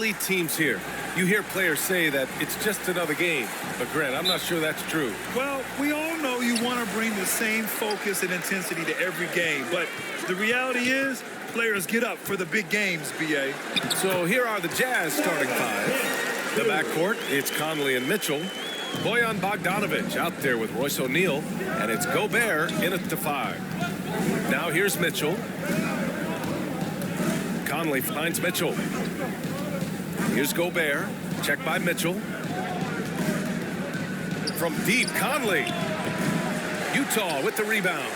elite teams here. You hear players say that it's just another game. But, Grant, I'm not sure that's true. Well, we all know you want to bring the same focus and intensity to every game. But the reality is, players get up for the big games, B.A. So here are the Jazz starting five. The backcourt, it's Conley and Mitchell. Bojan Bogdanovic out there with Royce O'Neal. And it's Gobert in at the five. Now here's Mitchell. Conley finds Mitchell. Here's Gobert. Check by Mitchell. From deep, Conley. Utah with the rebound.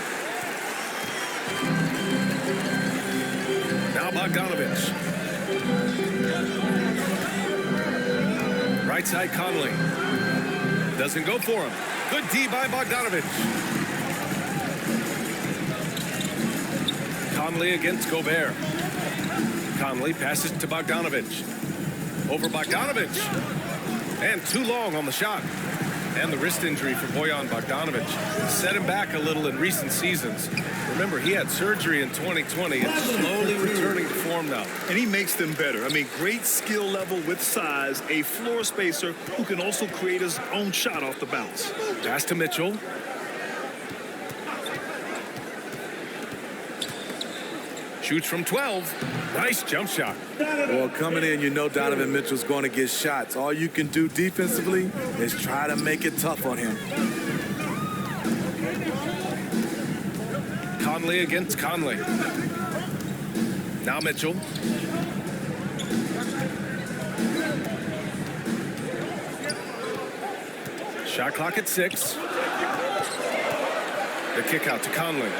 Now Bogdanovic. Right side, Conley. Doesn't go for him. Good D by Bogdanovic. Conley against Gobert. Conley passes to Bogdanovic. Over Bogdanovic. And too long on the shot. And the wrist injury for Bojan Bogdanovic set him back a little in recent seasons. Remember, he had surgery in 2020 and slowly returning to form now. And he makes them better. I mean, great skill level with size, a floor spacer who can also create his own shot off the bounce. Pass to Mitchell. Shoots from 12. Nice jump shot. Well, coming in, you know Donovan Mitchell's going to get shots. All you can do defensively is try to make it tough on him. Conley against Conley. Now Mitchell. Shot clock at 6. The kick out to Conley.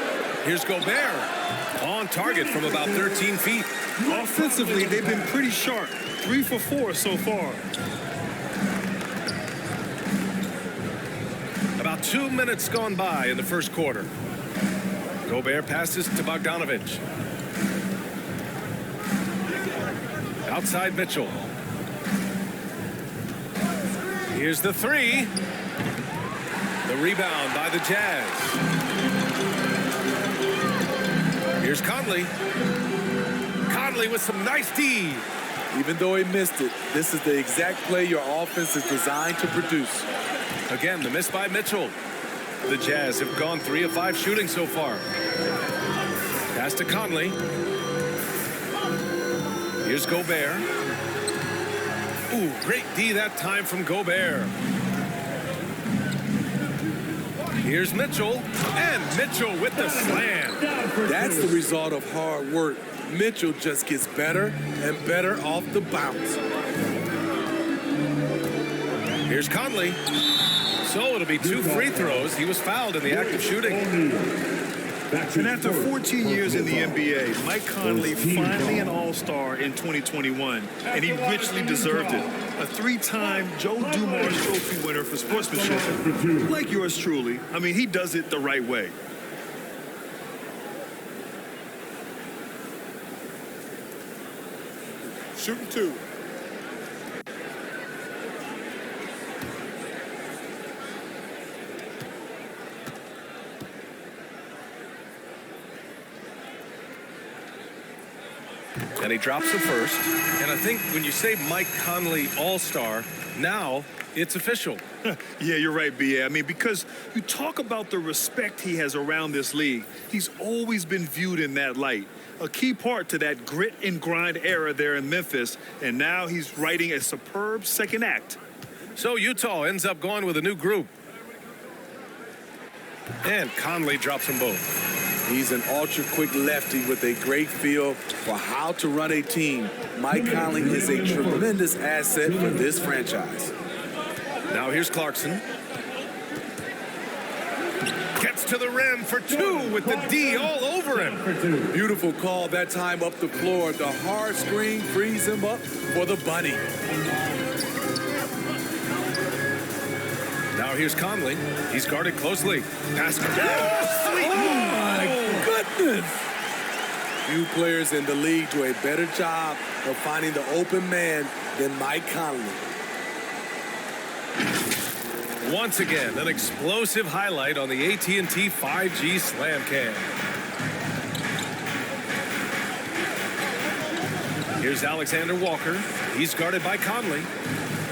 Here's Gobert. On target from about 13 feet. Offensively, they've been pretty sharp. 3 for 4 so far. About 2 minutes gone by in the first quarter. Gobert passes to Bogdanovic. Outside Mitchell. Here's the 3. The rebound by the Jazz. Here's Conley. Conley with some nice D. Even though he missed it, this is the exact play your offense is designed to produce. Again, the miss by Mitchell. The Jazz have gone 3 of 5 shooting so far. Pass to Conley. Here's Gobert. Ooh, great D that time from Gobert. Here's Mitchell, and Mitchell with the slam. That's the result of hard work. Mitchell just gets better and better off the bounce. Here's Conley. So it'll be 2 free throws. He was fouled in the act of shooting. And after 14 years in the NBA, Mike Conley finally an All-Star in 2021, and he richly deserved it. A 3-time Joe Dumars Trophy winner for sportsmanship, like yours truly. I mean, he does it the right way. Shooting 2. And he drops the first. And I think when you say Mike Conley All-Star, now it's official. Yeah, you're right, B.A. I mean, because you talk about the respect he has around this league. He's always been viewed in that light. A key part to that grit and grind era there in Memphis. And now he's writing a superb second act. So Utah ends up going with a new group. And Conley drops them both. He's an ultra-quick lefty with a great feel for how to run a team. Mike Conley is a tremendous asset for this franchise. Now here's Clarkson. Gets to the rim for 2 with the D all over him. Beautiful call that time up the floor. The hard screen frees him up for the bunny. Now here's Conley. He's guarded closely. Pass. Oh, my goodness. Few players in the league do a better job of finding the open man than Mike Conley. Once again, an explosive highlight on the AT&T 5G Slam Cam. Here's Alexander Walker. He's guarded by Conley.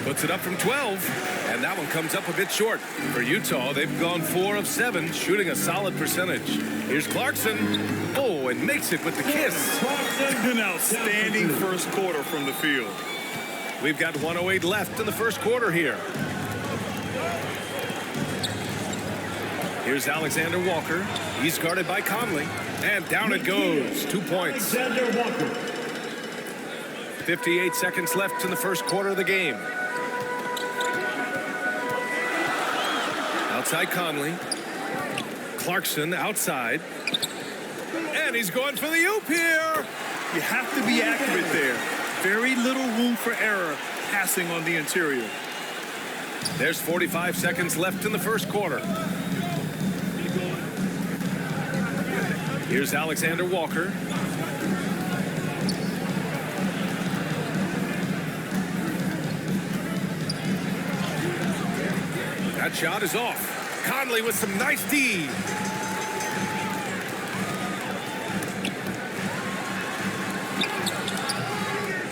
Puts it up from 12, and that one comes up a bit short. For Utah, they've gone 4 of 7, shooting a solid percentage. Here's Clarkson. Oh, and makes it with the kiss. An outstanding first quarter from the field. We've got 1:08 left in the first quarter here. Here's Alexander Walker. He's guarded by Conley. And down it goes. 2 points. Alexander Walker. 58 seconds left in the first quarter of the game. Outside Conley. Clarkson outside. And he's going for the oop here. You have to be accurate there. Very little room for error passing on the interior. There's 45 seconds left in the first quarter. Here's Alexander Walker. That shot is off. Conley with some nice D.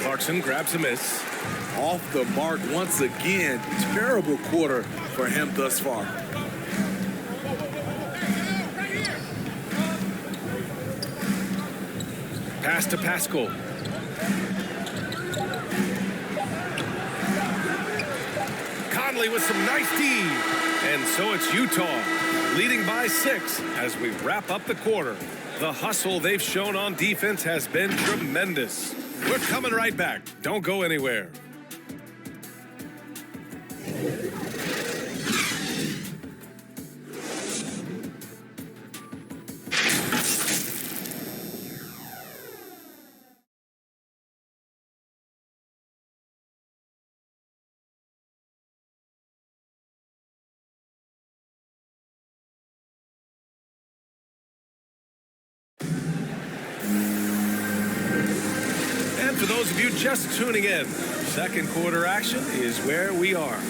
Clarkson grabs a miss. Off the mark once again. Terrible quarter for him thus far. Pass to Pascal. Conley with some nice D. And so it's Utah leading by 6 as we wrap up the quarter. The hustle they've shown on defense has been tremendous. We're coming right back. Don't go anywhere. For those of you just tuning in, second quarter action is where we are.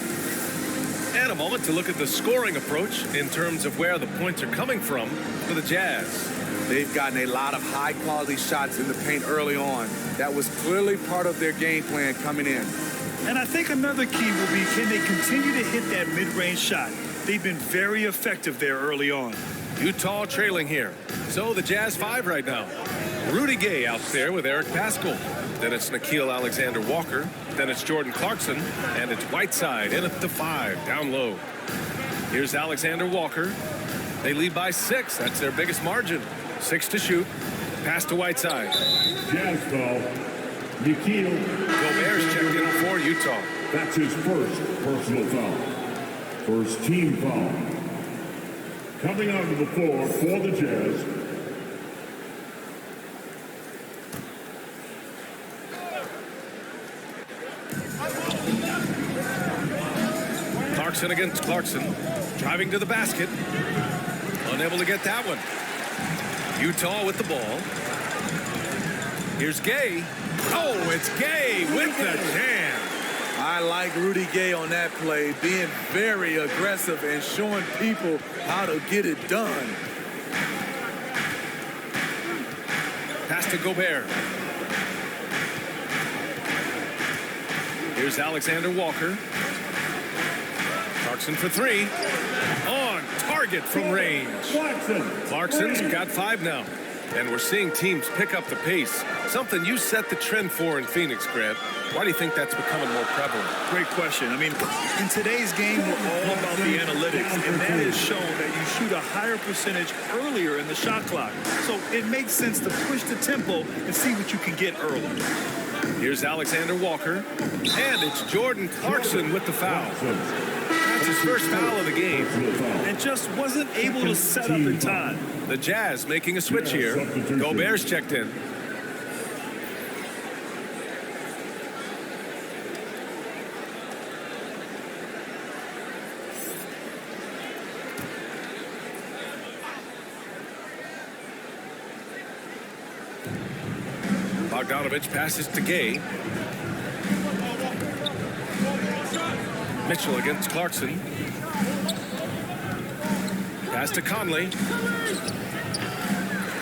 And a moment to look at the scoring approach in terms of where the points are coming from for the Jazz. They've gotten a lot of high-quality shots in the paint early on. That was clearly part of their game plan coming in. And I think another key will be, can they continue to hit that mid-range shot? They've been very effective there early on. Utah trailing here. So the Jazz 5 right now. Rudy Gay out there with Eric Pascal. Then it's Nickeil Alexander-Walker. Then it's Jordan Clarkson. And it's Whiteside in at the 5, down low. Here's Alexander Walker. They lead by 6. That's their biggest margin. 6 to shoot. Pass to Whiteside. Jazz foul. Nickeil. Gobert's checked in for Utah. That's his first personal foul. First team foul. Coming onto the floor for the Jazz. Clarkson against Clarkson. Driving to the basket. Unable to get that one. Utah with the ball. Here's Gay. Oh, it's Gay with the jam. I like Rudy Gay on that play, being very aggressive and showing people how to get it done. Pass to Gobert. Here's Alexander Walker. Clarkson for 3. On target from range. Clarkson's got 5 now. And we're seeing teams pick up the pace. Something you set the trend for in Phoenix, Grant. Why do you think that's becoming more prevalent? Great question. I mean, in today's game, we're all about the analytics, and that has shown that you shoot a higher percentage earlier in the shot clock. So it makes sense to push the tempo and see what you can get early. Here's Alexander Walker. And it's Jordan Clarkson with the foul. That's his first foul of the game. And just wasn't able to set up in time. The Jazz making a switch here. Gobert's checked in. Bogdanovich passes to Gay. Mitchell against Clarkson. Pass to Conley.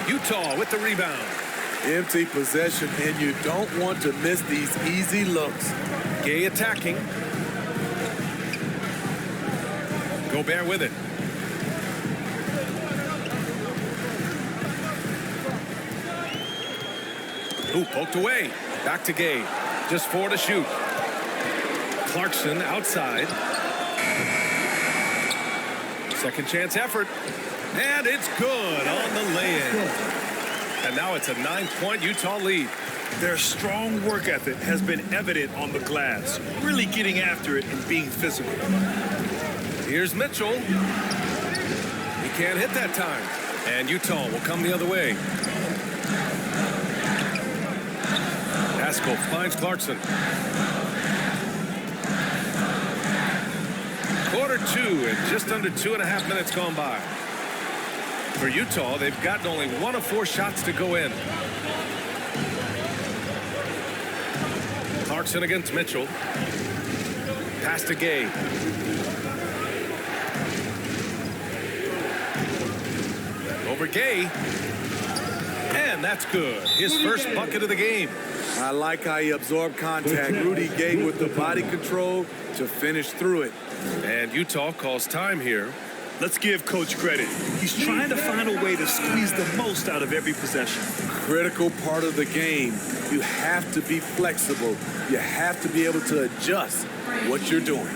Utah with the rebound. Empty possession, and you don't want to miss these easy looks. Gay attacking. Gobert with it. Ooh, poked away. Back to Gay. Just 4 to shoot. Clarkson outside. Second chance effort. And it's good on the lay-in. And now it's a 9-point Utah lead. Their strong work ethic has been evident on the glass, really getting after it and being physical. Here's Mitchell. He can't hit that time. And Utah will come the other way. Pascal finds Clarkson. Quarter 2 and just under 2.5 minutes gone by. For Utah, they've gotten only 1 of 4 shots to go in. Clarkson against Mitchell. Pass to Gay. Over Gay. And that's good. His first bucket of the game. I like how he absorbed contact. Rudy Gay with the body control to finish through it. And Utah calls time here. Let's give Coach credit. He's trying to find a way to squeeze the most out of every possession. Critical part of the game. You have to be flexible. You have to be able to adjust what you're doing.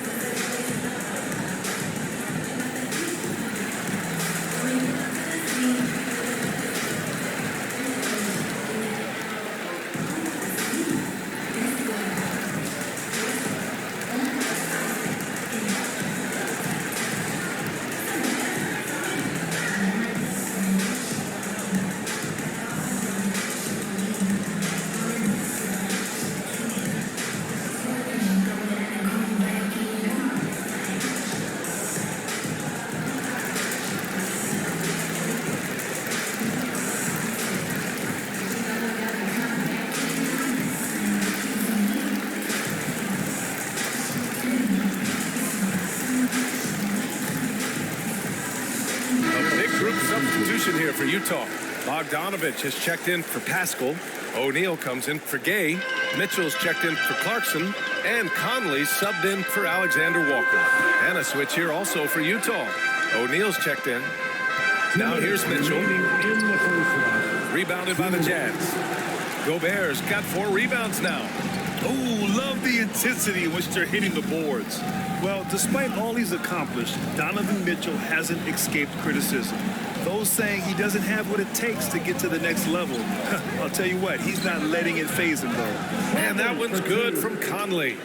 Substitution here for Utah. Bogdanovich has checked in for Pascal. O'Neal comes in for Gay. Mitchell's checked in for Clarkson. And Conley subbed in for Alexander Walker. And a switch here also for Utah. O'Neal's checked in. Now here's Mitchell. Rebounded by the Jazz. Gobert's got 4 rebounds now. Oh, love the intensity in which they're hitting the boards. Well, despite all he's accomplished, Donovan Mitchell hasn't escaped criticism. Those saying he doesn't have what it takes to get to the next level. I'll tell you what, he's not letting it faze him, though. And that one's good from Conley.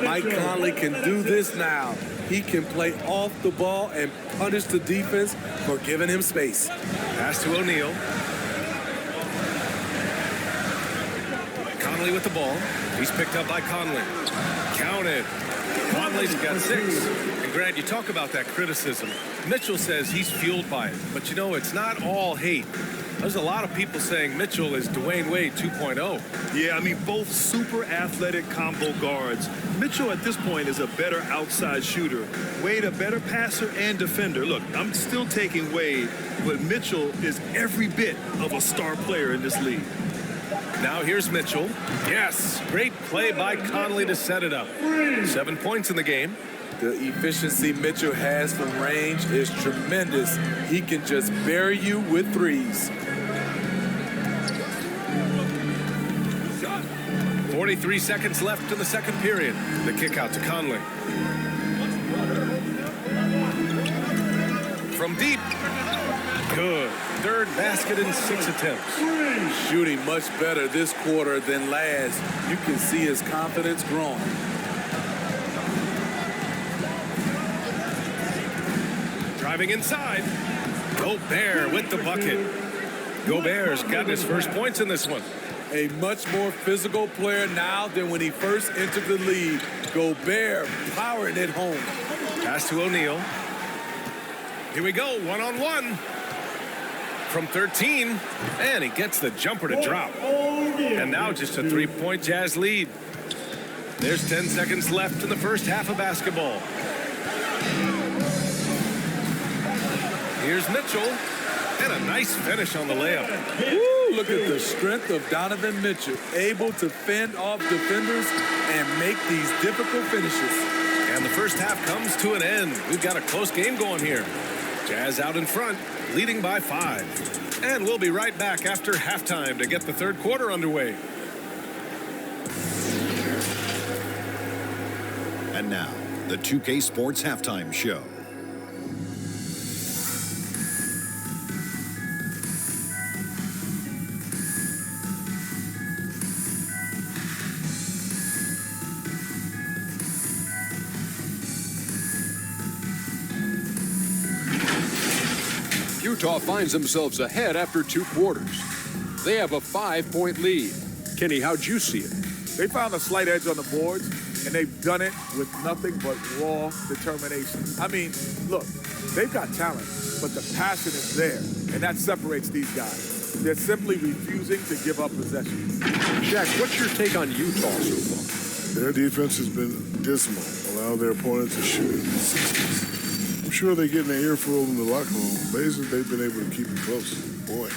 Mike Conley can do this now. He can play off the ball and punish the defense for giving him space. Pass to O'Neal. Conley with the ball. He's picked up by Conley. Counted. Conley's got 6. And Grant, you talk about that criticism. Mitchell says he's fueled by it. But you know, it's not all hate. There's a lot of people saying Mitchell is Dwayne Wade 2.0. Yeah, I mean, both super athletic combo guards. Mitchell at this point is a better outside shooter. Wade a better passer and defender. Look, I'm still taking Wade, but Mitchell is every bit of a star player in this league. Now here's Mitchell. Yes, great play by Conley to set it up. 7 points in the game. The efficiency Mitchell has from range is tremendous. He can just bury you with threes. 43 seconds left in the second period. The kick out to Conley. From deep. Good. Third basket in 6 attempts. Shooting much better this quarter than last. You can see his confidence growing. Driving inside. Gobert with the bucket. Gobert's gotten his first points in this one. A much more physical player now than when he first entered the league. Gobert powering it home. Pass to O'Neal. Here we go, one-on-one. From 13, and he gets the jumper to drop. And now just a 3-point Jazz lead. There's 10 seconds left in the first half of basketball. Here's Mitchell, and a nice finish on the layup. Woo, look at the strength of Donovan Mitchell, able to fend off defenders and make these difficult finishes. And the first half comes to an end. We've got a close game going here. Jazz out in front, leading by 5. And we'll be right back after halftime to get the third quarter underway. And now, the 2K Sports Halftime Show. Utah finds themselves ahead after 2 quarters. They have a 5-point lead. Kenny, how'd you see it? They found a slight edge on the boards, and they've done it with nothing but raw determination. I mean, look, they've got talent, but the passion is there, and that separates these guys. They're simply refusing to give up possession. Jack, what's your take on Utah so far? Their defense has been dismal, allow their opponent to shoot in the 60s. I'm sure they're getting their earful in the locker room. Basically, they've been able to keep it close. Boy.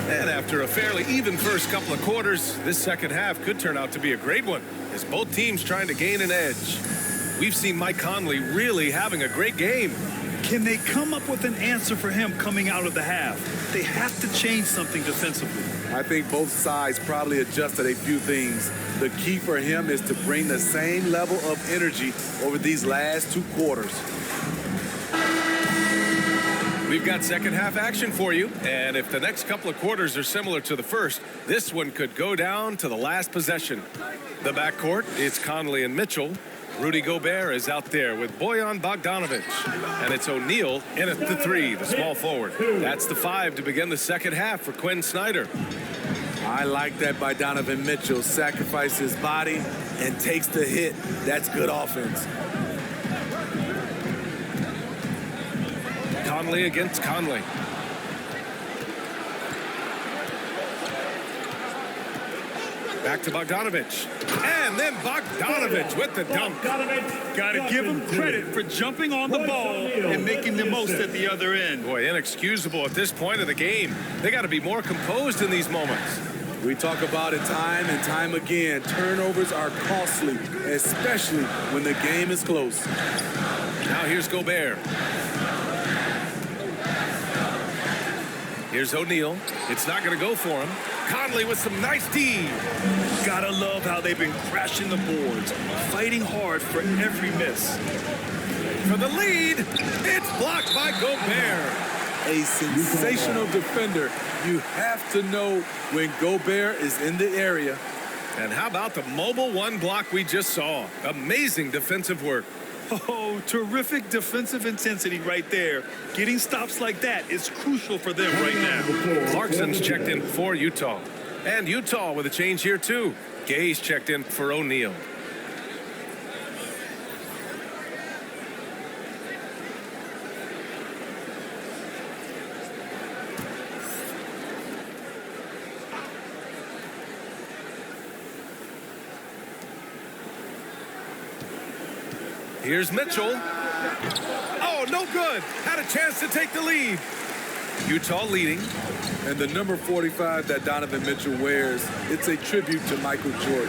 And after a fairly even first couple of quarters, this second half could turn out to be a great one, as both teams trying to gain an edge. We've seen Mike Conley really having a great game. Can they come up with an answer for him coming out of the half? They have to change something defensively. I think both sides probably adjusted a few things. The key for him is to bring the same level of energy over these last 2 quarters. We've got second half action for you, and if the next couple of quarters are similar to the first, this one could go down to the last possession. The backcourt, it's Conley and Mitchell. Rudy Gobert is out there with Bojan Bogdanovic. And it's O'Neal in at the 3, the small forward. That's the 5 to begin the second half for Quinn Snyder. I like that by Donovan Mitchell. Sacrifices his body and takes the hit. That's good offense. Conley against Conley. Back to Bogdanovic. And then Bogdanovic with the dunk. Got to give him credit for jumping on the ball and making the most at the other end. Boy, inexcusable at this point of the game. They got to be more composed in these moments. We talk about it time and time again. Turnovers are costly, especially when the game is close. Now here's Gobert. Here's O'Neal. It's not going to go for him. Conley with some nice D. Gotta love how they've been crashing the boards, fighting hard for every miss. For the lead, it's blocked by Gobert. A sensational defender. You have to know when Gobert is in the area. And how about the mobile 1 block we just saw? Amazing defensive work. Oh, terrific defensive intensity right there. Getting stops like that is crucial for them right now. Clarkson's checked in for Utah. And Utah with a change here, too. Gay's checked in for O'Neal. Here's Mitchell. Oh, no good. Had a chance to take the lead. Utah leading. And the number 45 that Donovan Mitchell wears, it's a tribute to Michael Jordan.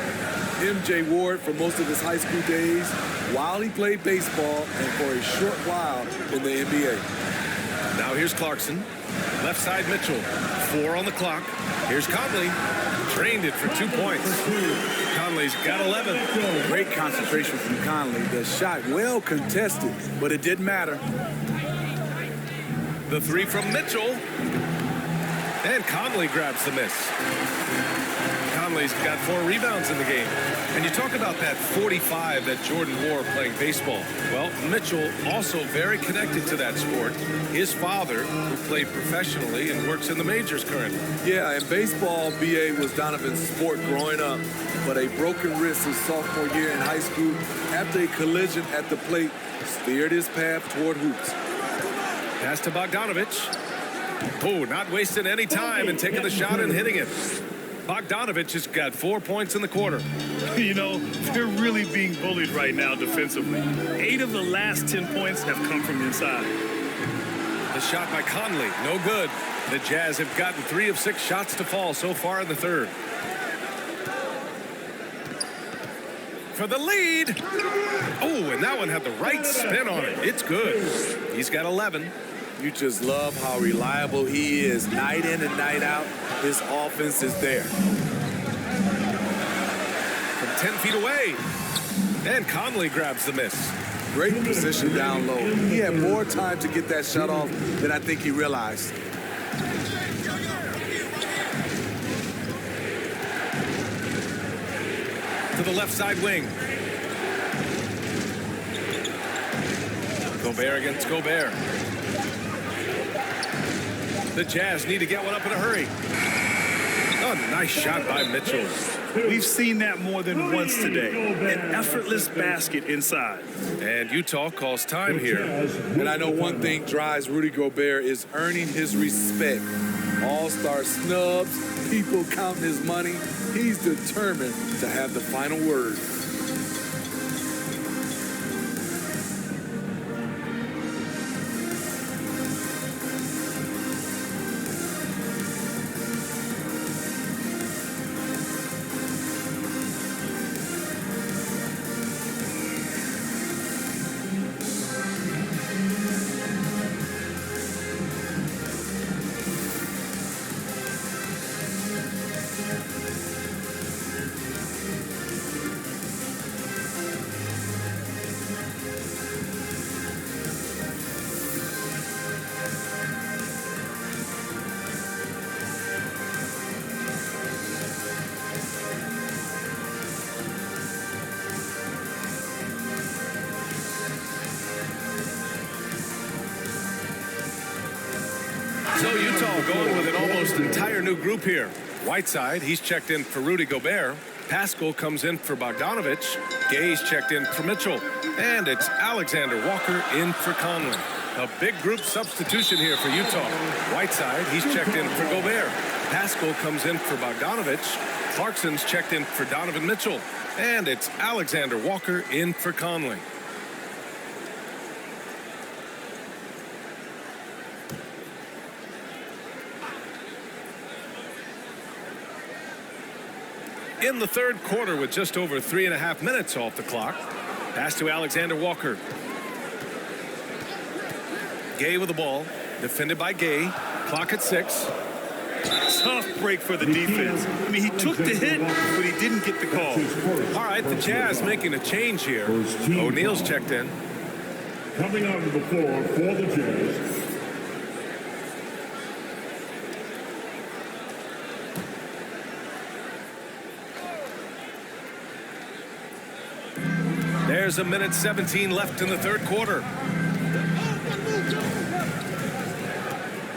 MJ wore it for most of his high school days while he played baseball and for a short while in the NBA. Now here's Clarkson. Left side Mitchell. 4 on the clock. Here's Conley. Drained it for 2 points. Conley's got 11. Great concentration from Conley. The shot well contested, but it didn't matter. The 3 from Mitchell. And Conley grabs the miss. Conley's got 4 rebounds in the game. And you talk about that 45 that Jordan wore playing baseball. Well, Mitchell also very connected to that sport. His father, who played professionally and works in the majors currently. Yeah, and baseball, B.A., was Donovan's sport growing up. But a broken wrist his sophomore year in high school after a collision at the plate steered his path toward hoops. Pass to Bogdanovic. Oh, not wasting any time and taking the shot and hitting it. Bogdanovich has got 4 points in the quarter. You know, they're really being bullied right now defensively. 8 of the last 10 points have come from inside. The shot by Conley, no good. The Jazz have gotten 3 of 6 shots to fall so far in the third. For the lead. Oh, and that one had the right spin on it. It's good. He's got 11. You just love how reliable he is night in and night out. His offense is there. From 10 feet away. And Conley grabs the miss. Great position down low. He had more time to get that shot off than I think he realized. To the left side wing. Gobert against Gobert. The Jazz need to get one up in a hurry. Oh, nice shot by Mitchell. We've seen that more than once today. An effortless basket inside. And Utah calls time here. And I know one thing drives Rudy Gobert is earning his respect. All-star snubs, people counting his money. He's determined to have the final word. So Utah going with an almost entire new group here. Whiteside, he's checked in for Rudy Gobert. Pascal comes in for Bogdanovich. Gay's checked in for Mitchell. And it's Alexander Walker in for Conley. A big group substitution here for Utah. Whiteside, he's checked in for Gobert. Pascal comes in for Bogdanovich. Clarkson's checked in for Donovan Mitchell. And it's Alexander Walker in for Conley. In the third quarter with just over 3.5 minutes off the clock. Pass to Alexander Walker. Gay with the ball. Defended by Gay. Clock at 6. Tough break for the defense. I mean, he took the hit, but he didn't get the call. All right, the Jazz making a change here. O'Neal's checked in. Coming onto the floor for the Jazz, There's 1:17 left in the third quarter.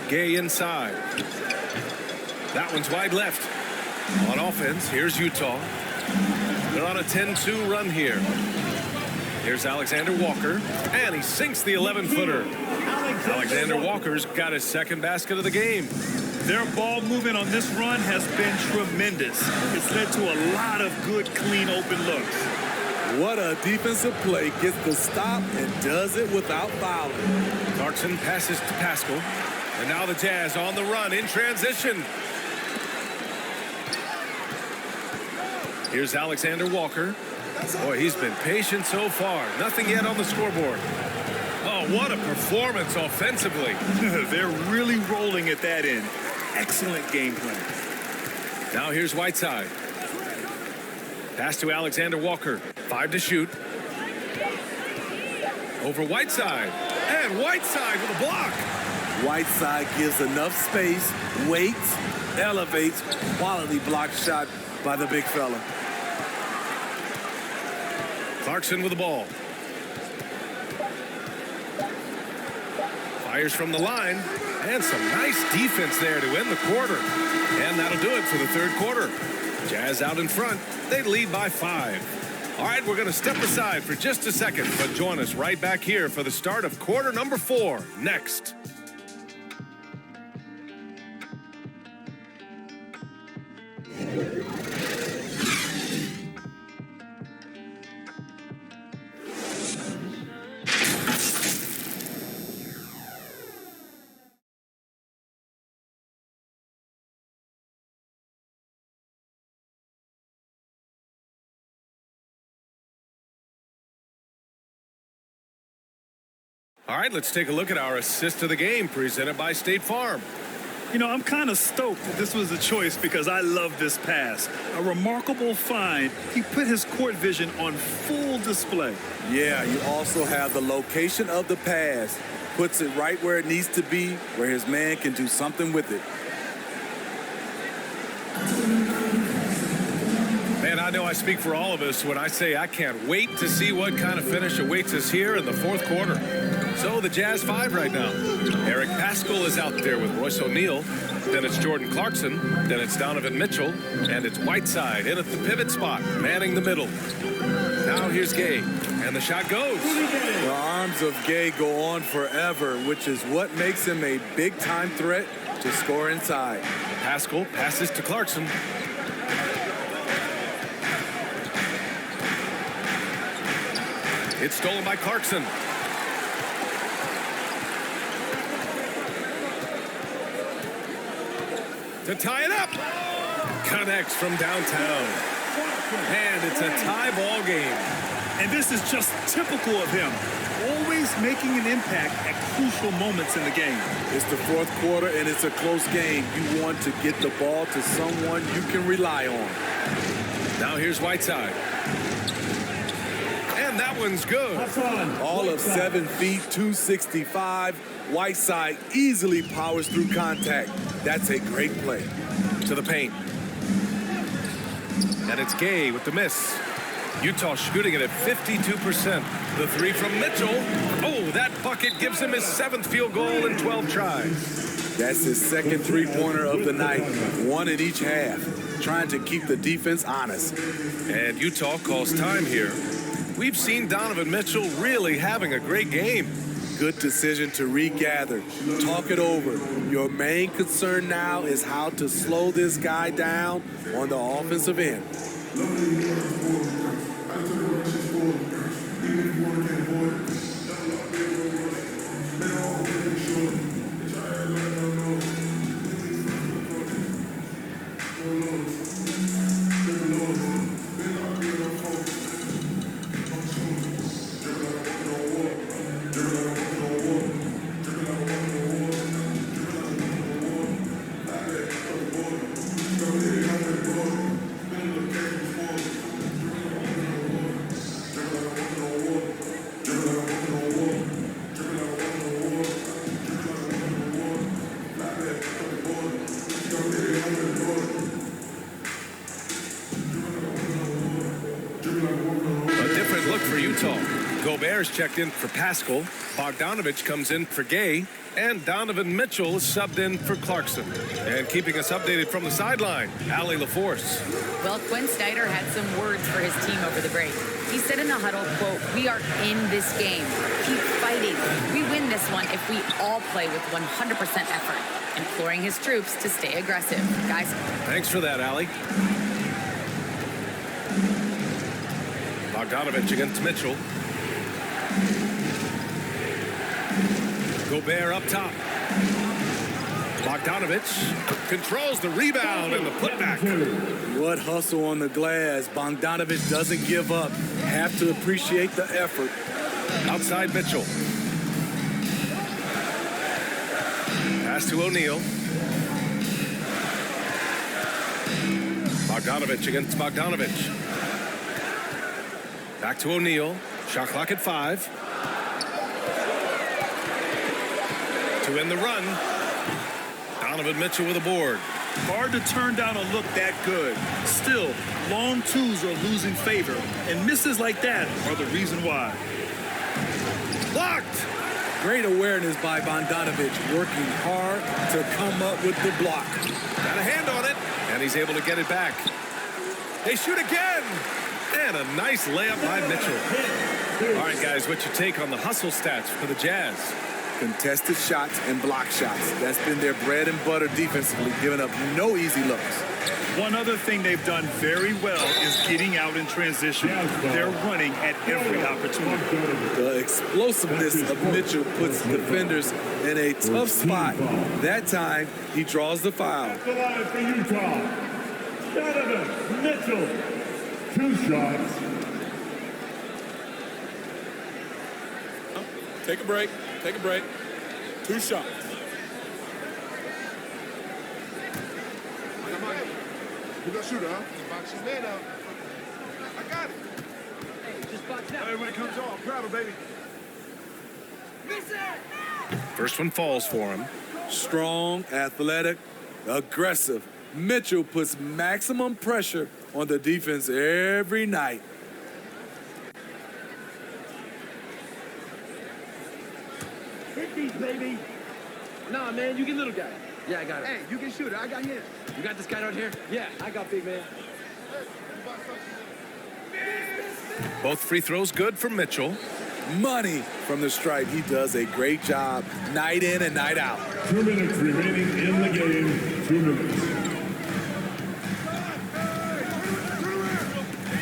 Gay inside. That one's wide left. On offense, here's Utah. They're on a 10-2 run here. Here's Alexander Walker, and he sinks the 11-footer. Alexander Walker's got his second basket of the game. Their ball movement on this run has been tremendous. It's led to a lot of good, clean, open looks. What a defensive play. Gets the stop and does it without fouling. Clarkson passes to Pascal. And now the Jazz on the run in transition. Here's Alexander Walker. Boy, he's been patient so far. Nothing yet on the scoreboard. Oh, what a performance offensively. They're really rolling at that end. Excellent game plan. Now here's Whiteside. Pass to Alexander Walker. 5 to shoot. Over Whiteside. And Whiteside with a block. Whiteside gives enough space, waits, elevates. Quality block shot by the big fella. Clarkson with the ball. Fires from the line. And some nice defense there to end the quarter. And that'll do it for the third quarter. Jazz out in front. They lead by 5. All right, we're going to step aside for just a second, but join us right back here for the start of quarter number 4 next. All right, let's take a look at our assist of the game presented by State Farm. You know, I'm kind of stoked that this was a choice because I love this pass. A remarkable find. He put his court vision on full display. Yeah, you also have the location of the pass. Puts it right where it needs to be, where his man can do something with it. Man, I know I speak for all of us when I say I can't wait to see what kind of finish awaits us here in the fourth quarter. So the Jazz 5 right now. Eric Paschall is out there with Royce O'Neal. Then it's Jordan Clarkson. Then it's Donovan Mitchell. And it's Whiteside in at the pivot spot, manning the middle. Now here's Gay. And the shot goes. The arms of Gay go on forever, which is what makes him a big-time threat to score inside. Paschall passes to Clarkson. It's stolen by Clarkson. To tie it up. Connects from downtown. And it's a tie ball game. And this is just typical of him. Always making an impact at crucial moments in the game. It's the fourth quarter, and it's a close game. You want to get the ball to someone you can rely on. Now here's Whiteside. And that one's good. All of 7 feet, 265. Whiteside easily powers through contact. That's a great play. To the paint. And it's Gay with the miss. Utah shooting it at 52%. The three from Mitchell. Oh, that bucket gives him his 7th field goal in 12 tries. That's his second three-pointer of the night. One in each half. Trying to keep the defense honest. And Utah calls time here. We've seen Donovan Mitchell really having a great game. Good decision to regather. Talk it over. Your main concern now is how to slow this guy down on the offensive end. Gobert's checked in for Paschall. Bogdanovich comes in for Gay. And Donovan Mitchell is subbed in for Clarkson. And keeping us updated from the sideline, Allie LaForce. Well, Quinn Snyder had some words for his team over the break. He said in the huddle, quote, "We are in this game. Keep fighting. We win this one if we all play with 100% effort." Imploring his troops to stay aggressive. Guys. Thanks for that, Allie. Bogdanovich against Mitchell. Gobert up top. Bogdanovich controls the rebound and the putback. What hustle on the glass. Bogdanovich doesn't give up. Have to appreciate the effort. Outside Mitchell. Pass to O'Neal. Bogdanovich against Bogdanovich. Back to O'Neal. Shot clock at 5. To end the run. Donovan Mitchell with a board. Hard to turn down a look that good. Still, long twos are losing favor, and misses like that are the reason why. Blocked! Great awareness by Bogdanovich, working hard to come up with the block. Got a hand on it, and he's able to get it back. They shoot again! And a nice layup by Mitchell. All right, guys, what's your take on the hustle stats for the Jazz? Contested shots and block shots. That's been their bread and butter defensively, giving up no easy looks. One other thing they've done very well is getting out in transition. They're running at every opportunity. The explosiveness of Mitchell puts defenders in a tough spot. That time, he draws the foul. For Utah, Donovan Mitchell. 2 shots. Take a break. Take a break. 2 shots. You got shooter, huh? Box his man out. I got it. Hey, just box out. Hey, when it comes off, grab it, baby. First one falls for him. Strong, athletic, aggressive. Mitchell puts maximum pressure on the defense every night. Hit these, baby. Nah, man, you get little guy. Yeah, I got it. Hey, you can shoot it. I got him. You got this guy right here? Yeah, I got big man. Both free throws good for Mitchell. Money from the stripe. He does a great job night in and night out. 2 minutes remaining in the game. 2 minutes.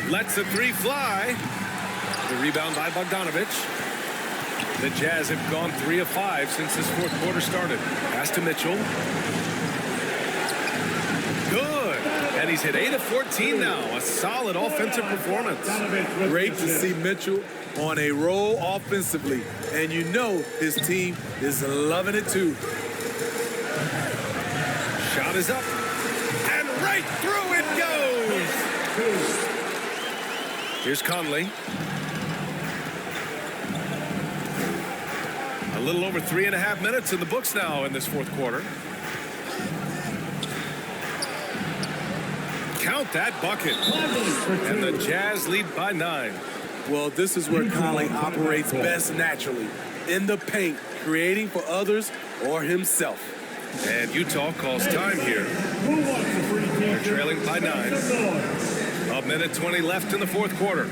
Lets a 3 fly. The rebound by Bogdanovich. The Jazz have gone 3 of 5 since this fourth quarter started. Pass to Mitchell. Good. And he's hit 8 of 14 now. A solid offensive performance. Great to see Mitchell on a roll offensively. And you know his team is loving it too. Shot is up. And right through it goes. Here's Conley. A little over 3.5 minutes in the books now in this fourth quarter. Count that bucket. And the Jazz lead by 9. Well, this is where Conley operates best naturally. In the paint, creating for others or himself. And Utah calls time here. They're trailing by 9. 1:20 left in the fourth quarter.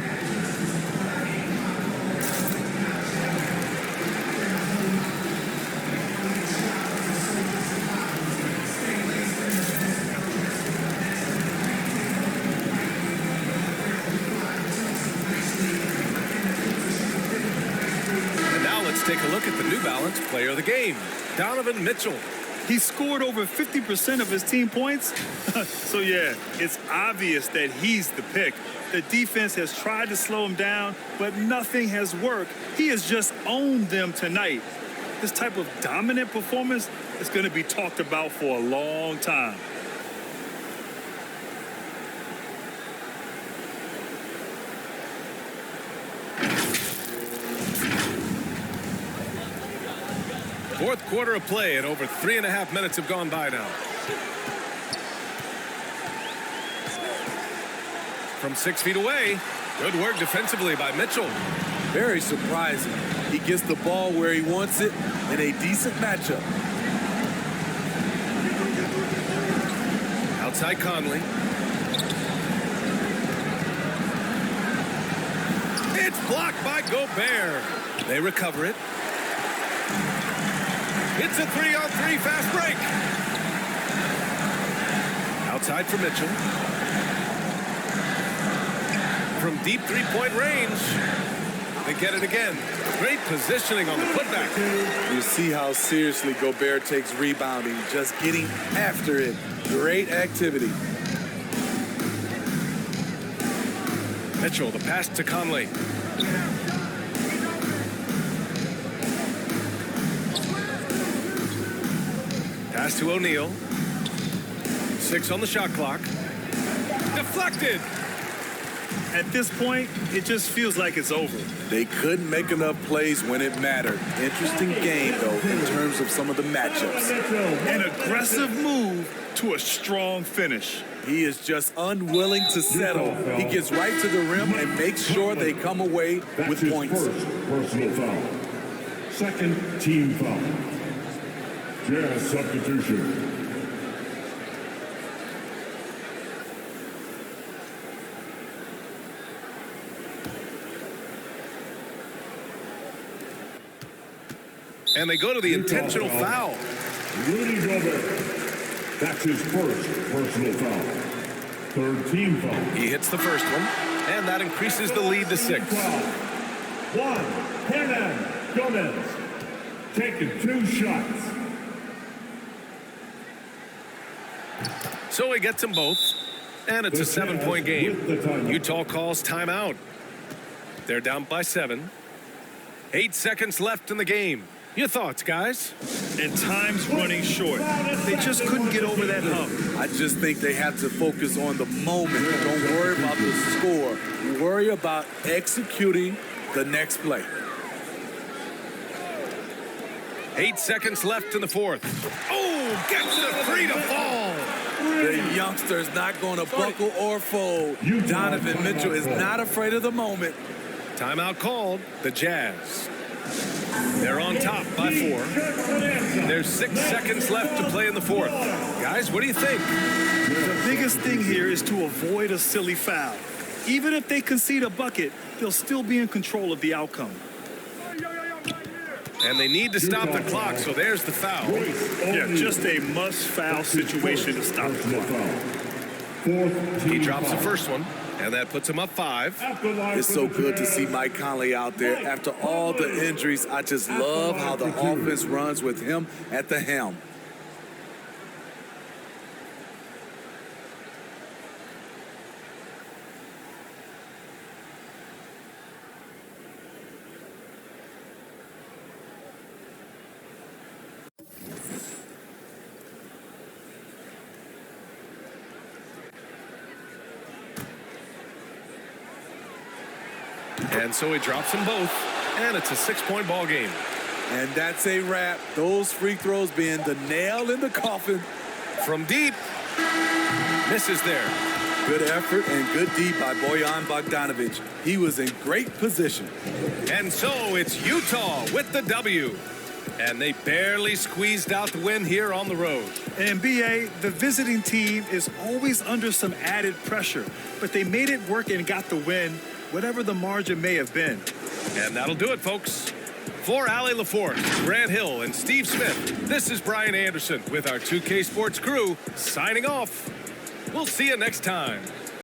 Take a look at the New Balance player of the game, Donovan Mitchell. He scored over 50% of his team points. So, yeah, it's obvious that he's the pick. The defense has tried to slow him down, but nothing has worked. He has just owned them tonight. This type of dominant performance is going to be talked about for a long time. Fourth quarter of play, and over 3.5 minutes have gone by now. From 6 feet away, good work defensively by Mitchell. Very surprising. He gets the ball where he wants it in a decent matchup. Outside Conley. It's blocked by Gobert. They recover it. It's a 3-on-3 fast break. Outside for Mitchell. From deep three-point range. They get it again. Great positioning on the putback. You see how seriously Gobert takes rebounding, just getting after it. Great activity. Mitchell, the pass to Conley. Pass to O'Neal. 6 on the shot clock. Deflected. At this point, it just feels like it's over. They couldn't make enough plays when it mattered. Interesting game, though, in terms of some of the matchups. An aggressive move to a strong finish. He is just unwilling to settle. He gets right to the rim and makes sure they come away with points. First personal foul. Second team foul. Jazz substitution. And they go to the intentional foul. Rudy Gobert. That's his first personal foul. Third team foul. He hits the first one, and that increases the lead to 6. Hernan Gomez taking 2 shots. So he gets them both, and it's a 7-point game. Utah calls timeout. They're down by 7. 8 seconds left in the game. Your thoughts, guys? And time's running short. They just couldn't get over that hump. I just think they have to focus on the moment. Don't worry about the score. Worry about executing the next play. 8 seconds left in the fourth. Oh, gets the three to fall. The youngster's not going to buckle or fold. Donovan Mitchell is not afraid of the moment. Timeout called. The Jazz. They're on top by 4. There's 6 seconds left to play in the fourth. Guys, what do you think? The biggest thing here is to avoid a silly foul. Even if they concede a bucket, they'll still be in control of the outcome. And they need to stop the clock, so there's the foul. Yeah, just a must-foul situation to stop the clock. He drops the first one, and that puts him up 5. It's so good to see Mike Conley out there. After all the injuries, I just love how the offense runs with him at the helm. And so he drops them both, and it's a 6-point ball game. And that's a wrap. Those free throws being the nail in the coffin. From deep, misses there. Good effort and good D by Bojan Bogdanovic. He was in great position. And so it's Utah with the W. And they barely squeezed out the win here on the road. And BA, the visiting team is always under some added pressure, but they made it work and got the win, whatever the margin may have been. And that'll do it, folks. For Allie LaForce, Grant Hill, and Steve Smith, this is Brian Anderson with our 2K Sports crew signing off. We'll see you next time.